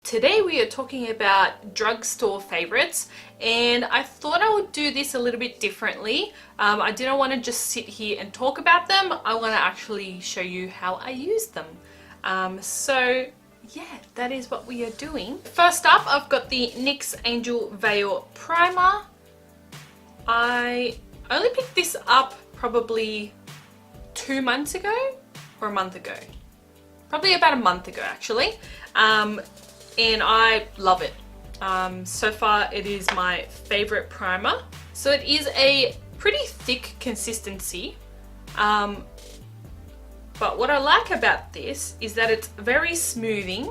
Today we are talking about drugstore favorites, and I thought I would do this a little bit differently. I didn't want to just sit here and talk about them. I want to actually show you how I use them. So yeah, that is what we are doing. First up, I've got the NYX Angel Veil Primer. I only picked this up probably 2 months ago or a month ago. Probably about a month ago actually. And I love it. So far it is my favorite primer. So it is a pretty thick consistency. But what I like about this is that it's very smoothing,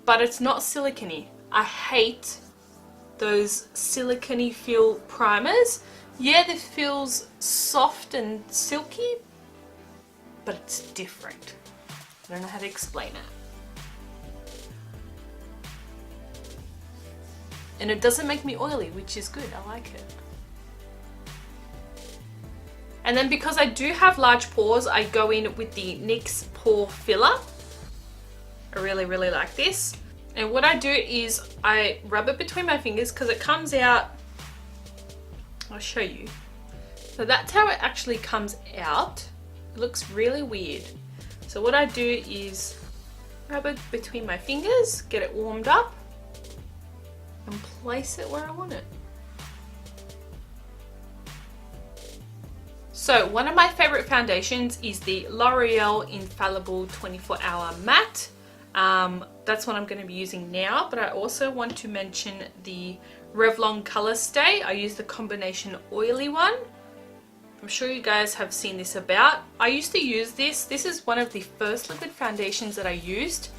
but it's not silicone-y. I hate those silicone-y feel primers. Yeah, this feels soft and silky, but it's different. I don't know how to explain it. And it doesn't make me oily, which is good. I like it. And then because I do have large pores, I go in with the NYX Pore Filler. I really like this. And what I do is I rub it between my fingers because it comes out. I'll show you. So that's how it actually comes out. It looks really weird. So what I do is rub it between my fingers, get it warmed up, and place it where I want it. So one of my favorite foundations is the Loreal Infallible 24-Hour Matte. That's what I'm going to be using now, but I also want to mention the Revlon colourstay. I use the combination oily one. I'm sure you guys have seen this about. I used to use this. This is one of the first liquid foundations that I used.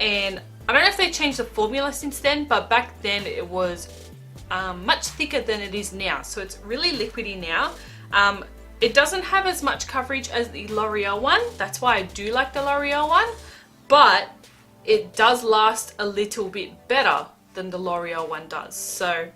And I don't know if they changed the formula since then, but back then it was much thicker than it is now. So it's really liquidy now. It doesn't have as much coverage as the L'Oreal one. That's why I do like the L'Oreal one. But it does last a little bit better than the L'Oreal one does. So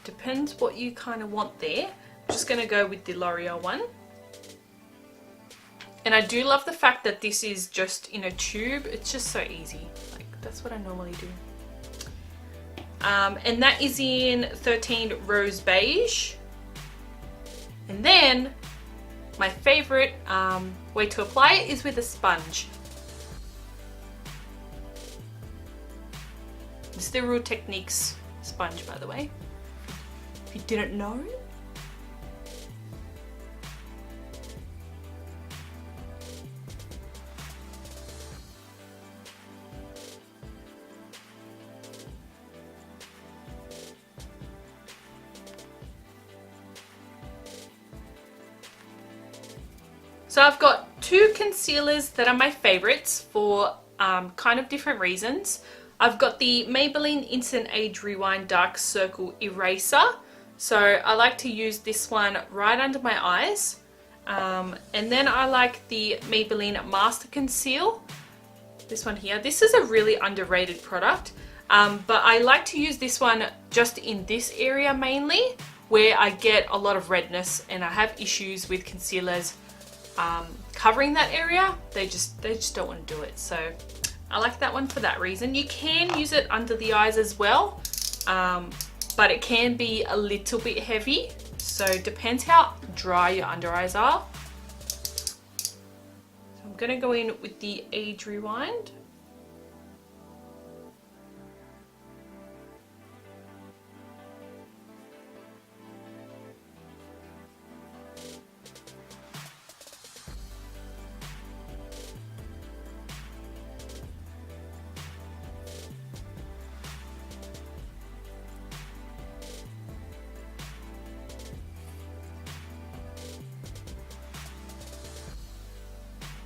depends what you kind of want there. Just gonna go with the L'Oreal one. And I do love the fact that this is just in a tube. It's just so easy. Like, that's what I normally do. And that is in 13 Rose Beige. And then my favorite way to apply it is with a sponge. This is the Real Techniques sponge, by the way, if you didn't know. So I've got two concealers that are my favorites for kind of different reasons. I've got the Maybelline Instant Age Rewind Dark Circle Eraser. So I like to use this one right under my eyes. And then I like the Maybelline Master Conceal. This one here. This is a really underrated product. But I like to use this one just in this area mainly, where I get a lot of redness and I have issues with concealers covering that area. They just don't want to do it. So I like that one for that reason. You can use it under the eyes as well, but it can be a little bit heavy. So it depends how dry your under eyes are. So I'm gonna go in with the Age Rewind.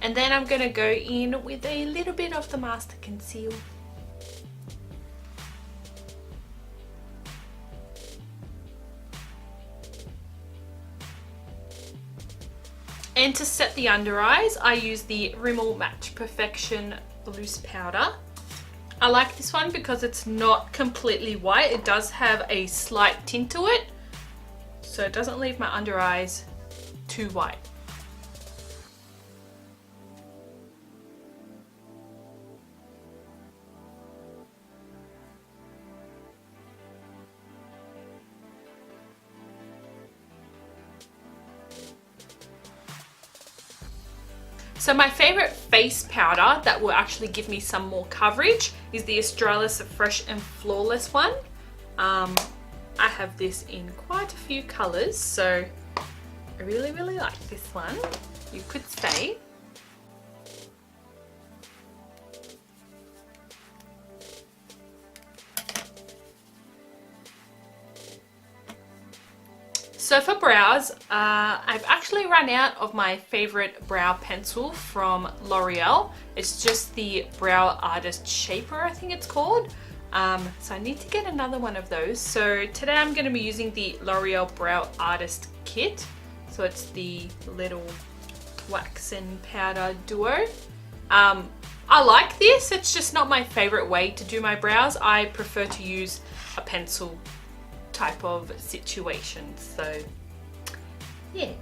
And then I'm going to go in with a little bit of the Master Conceal. And to set the under eyes, I use the Rimmel Match Perfection Loose Powder. I like this one because it's not completely white. It does have a slight tint to it, so it doesn't leave my under eyes too white. So my favorite face powder that will actually give me some more coverage is the Australis Fresh and Flawless one. I have this in quite a few colors, so I really like this one. You could say. So for brows, I've actually run out of my favorite brow pencil from L'Oreal. It's just the Brow Artist Shaper, I think it's called. So I need to get another one of those. So today I'm going to be using the L'Oreal Brow Artist Kit. So it's the little wax and powder duo. I like this, it's just not my favorite way to do my brows. I prefer to use a pencil type of situation, so yeah.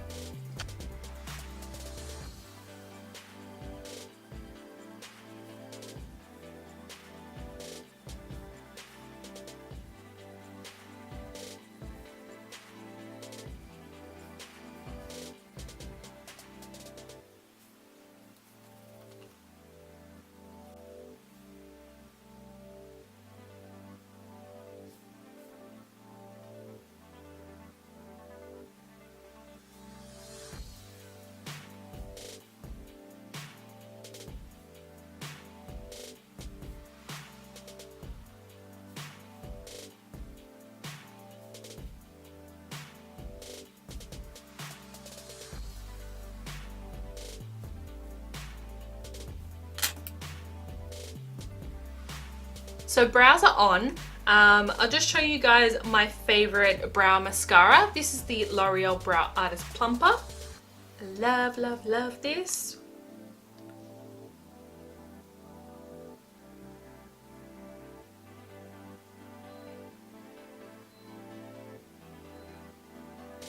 So brows are on. I'll just show you guys my favorite brow mascara. This is the L'Oreal Brow Artist Plumper. Love this.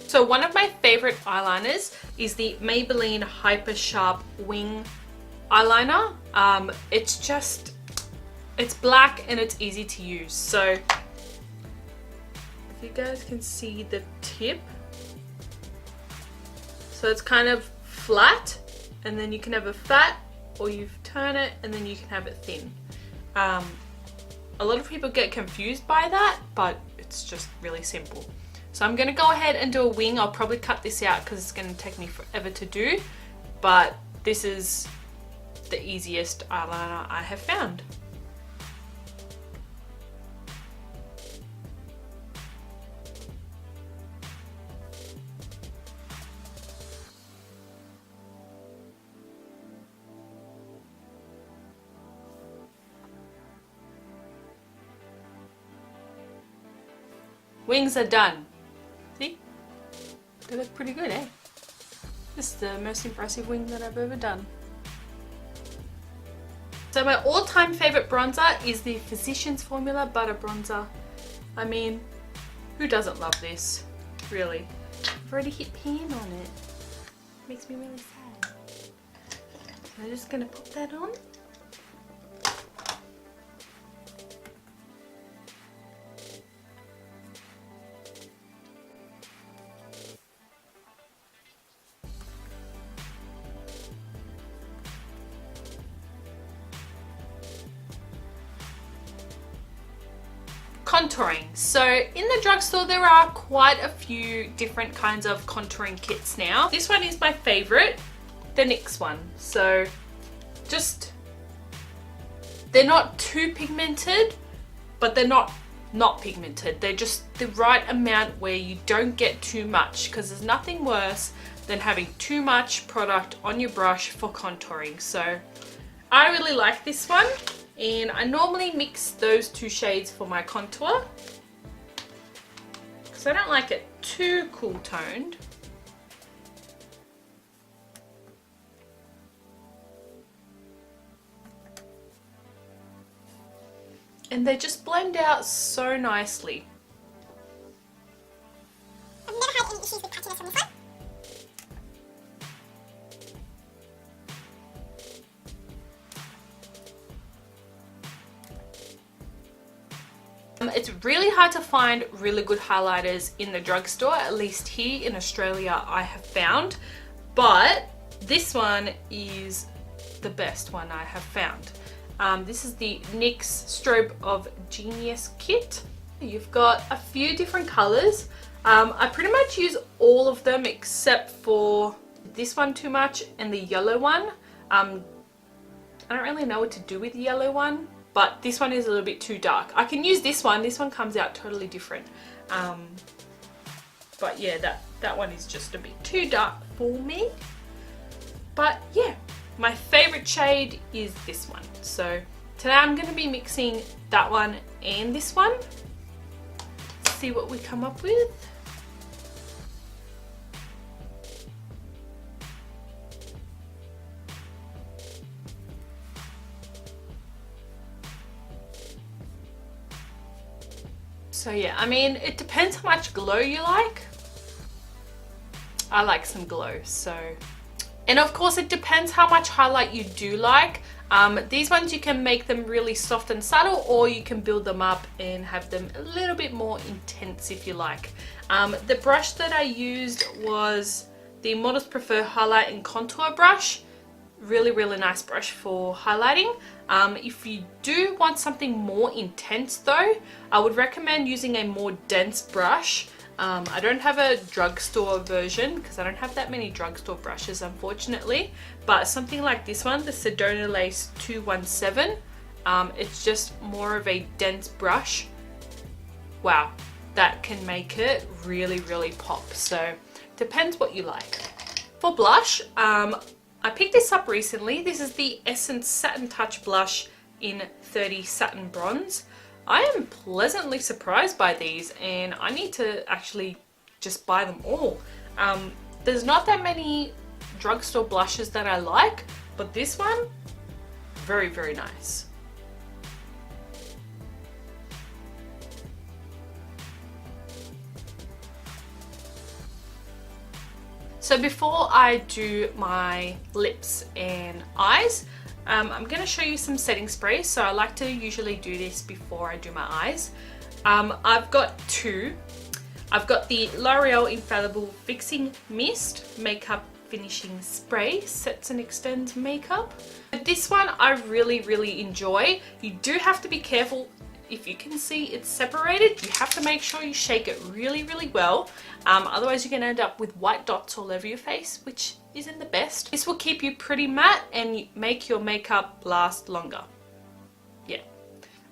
So one of my favorite eyeliners is the Maybelline Hypersharp Wing eyeliner. It's black and it's easy to use. So if you guys can see the tip, so it's kind of flat, and then you can have it fat, or you turn it and then you can have it thin. A lot of people get confused by that, but it's just really simple. So I'm going to go ahead and do a wing. I'll probably cut this out because it's going to take me forever to do, but this is the easiest eyeliner I have found. Wings are done. See? They look pretty good, eh? This is the most impressive wing that I've ever done. So my all-time favorite bronzer is the Physicians Formula Butter Bronzer. I mean, who doesn't love this? Really. I've already hit pan on it. Makes me really sad. So I'm just gonna put that on. Contouring. So in the drugstore there are quite a few different kinds of contouring kits now. This one is my favorite, the NYX one. So they're not too pigmented, but they're not pigmented. They're just the right amount where you don't get too much, because there's nothing worse than having too much product on your brush for contouring. So I really like this one. And I normally mix those two shades for my contour because I don't like it too cool toned. And they just blend out so nicely. I've never had any issues with patchiness from this one. It's really hard to find really good highlighters in the drugstore, at least here in Australia I have found, but This one is the best one I have found. This is the NYX Strobe of Genius kit. You've got a few different colors. I pretty much use all of them except for this one too much and the yellow one. I don't really know what to do with the yellow one, but this one is a little bit too dark. I can use this one. This one comes out totally different. But yeah, that one is just a bit too dark for me. But yeah, my favorite shade is this one. So today I'm going to be mixing that one and this one. Let's see what we come up with. So yeah, I mean, it depends how much glow you like. I like some glow, so. And of course it depends how much highlight you do like. These ones you can make them really soft and subtle, or you can build them up and have them a little bit more intense if you like. The brush that I used was the Models Prefer Highlight and Contour brush. Really, really nice brush for highlighting. If you do want something more intense though, I would recommend using a more dense brush. I don't have a drugstore version because I don't have that many drugstore brushes, unfortunately, but something like this one, the Sedona Lace 217, it's just more of a dense brush. Wow, that can make it really, really pop. So depends what you like. For blush, I picked this up recently. This is the Essence Satin Touch blush in 30 Satin Bronze. I am pleasantly surprised by these, and I need to actually just buy them all. There's not that many drugstore blushes that I like, but this one, very, very nice. So before I do my lips and eyes, I'm going to show you some setting sprays. So I like to usually do this before I do my eyes. I've got two. I've got the L'Oreal Infallible Fixing Mist Makeup Finishing Spray, Sets and Extends Makeup. This one I really, really enjoy. You do have to be careful. If you can see it's separated, you have to make sure you shake it really, really well. Otherwise you're going to end up with white dots all over your face, which isn't the best. This will keep you pretty matte and make your makeup last longer. Yeah.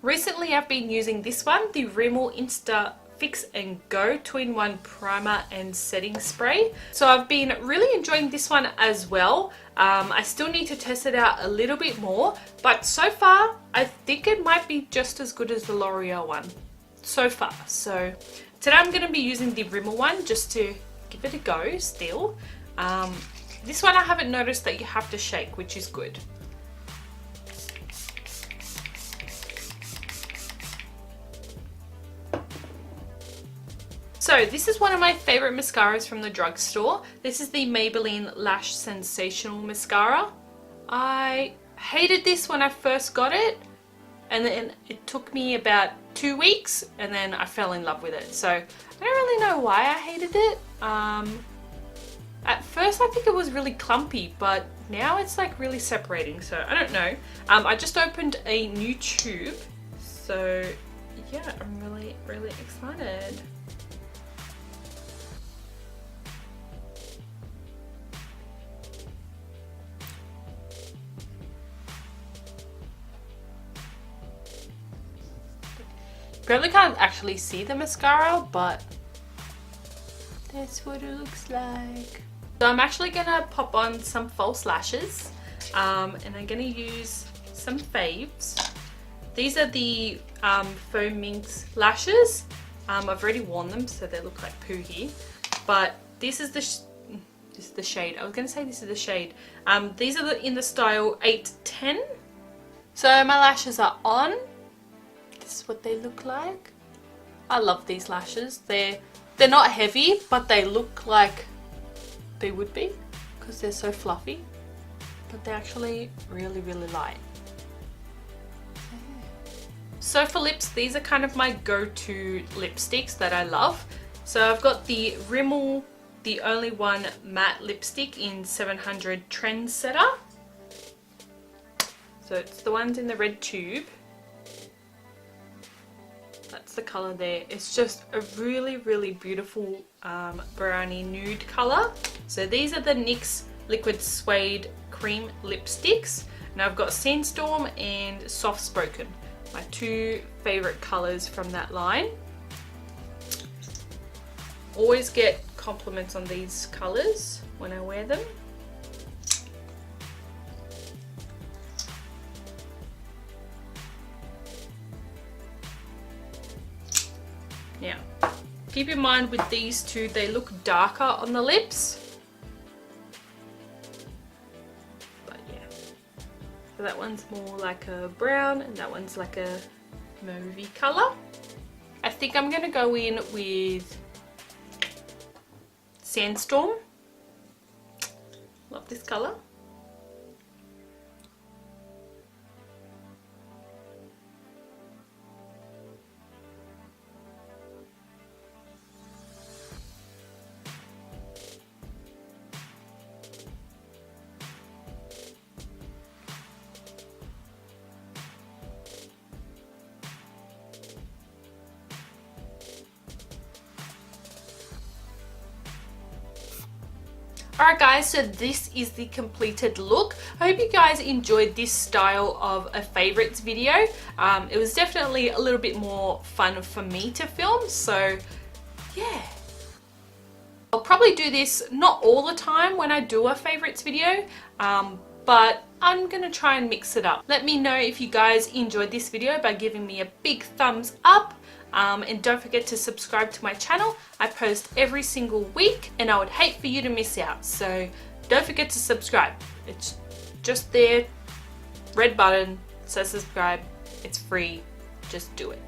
Recently I've been using this one, the Rimmel Insta Fix and Go 2-in-1 primer and setting spray. So I've been really enjoying this one as well. I still need to test it out a little bit more, but so far I think it might be just as good as the L'Oreal one so far. So today I'm going to be using the Rimmel one just to give it a go still. This one I haven't noticed that you have to shake, which is good. So this is one of my favorite mascaras from the drugstore. This is the Maybelline Lash Sensational Mascara. I hated this when I first got it, and then it took me about 2 weeks and then I fell in love with it. So I don't really know why I hated it. At first I think it was really clumpy, but now it's like really separating, so I don't know. I just opened a new tube, so yeah, I'm really, really excited. Probably can't actually see the mascara, but that's what it looks like. So I'm actually gonna pop on some false lashes, and I'm gonna use some faves. These are the Faux Minx lashes. I've already worn them, so they look like poo here. But this is the shade. I was gonna say this is the shade. These are in the style 810. So my lashes are on. This is what they look like. I love these lashes. They're not heavy, but they look like they would be because they're so fluffy, but they're actually really, really light. So for lips, these are kind of my go-to lipsticks that I love. So I've got the Rimmel the Only One matte lipstick in 700 Trendsetter. So it's the ones in the red tube. That's the colour there. It's just a really, really beautiful brownie nude colour. So these are the NYX Liquid Suede Cream Lipsticks. And I've got Sandstorm and Soft Spoken, my two favourite colours from that line. Always get compliments on these colours when I wear them. Now, keep in mind with these two, they look darker on the lips. But yeah, so that one's more like a brown and that one's like a mauvey colour. I think I'm gonna go in with Sandstorm. Love this colour. Alright guys, so this is the completed look. I hope you guys enjoyed this style of a favorites video. It was definitely a little bit more fun for me to film, so yeah. I'll probably do this not all the time when I do a favorites video, but I'm gonna try and mix it up. Let me know if you guys enjoyed this video by giving me a big thumbs up. And don't forget to subscribe to my channel. I post every single week and I would hate for you to miss out. So don't forget to subscribe. It's just there, red button, says subscribe. It's free, just do it.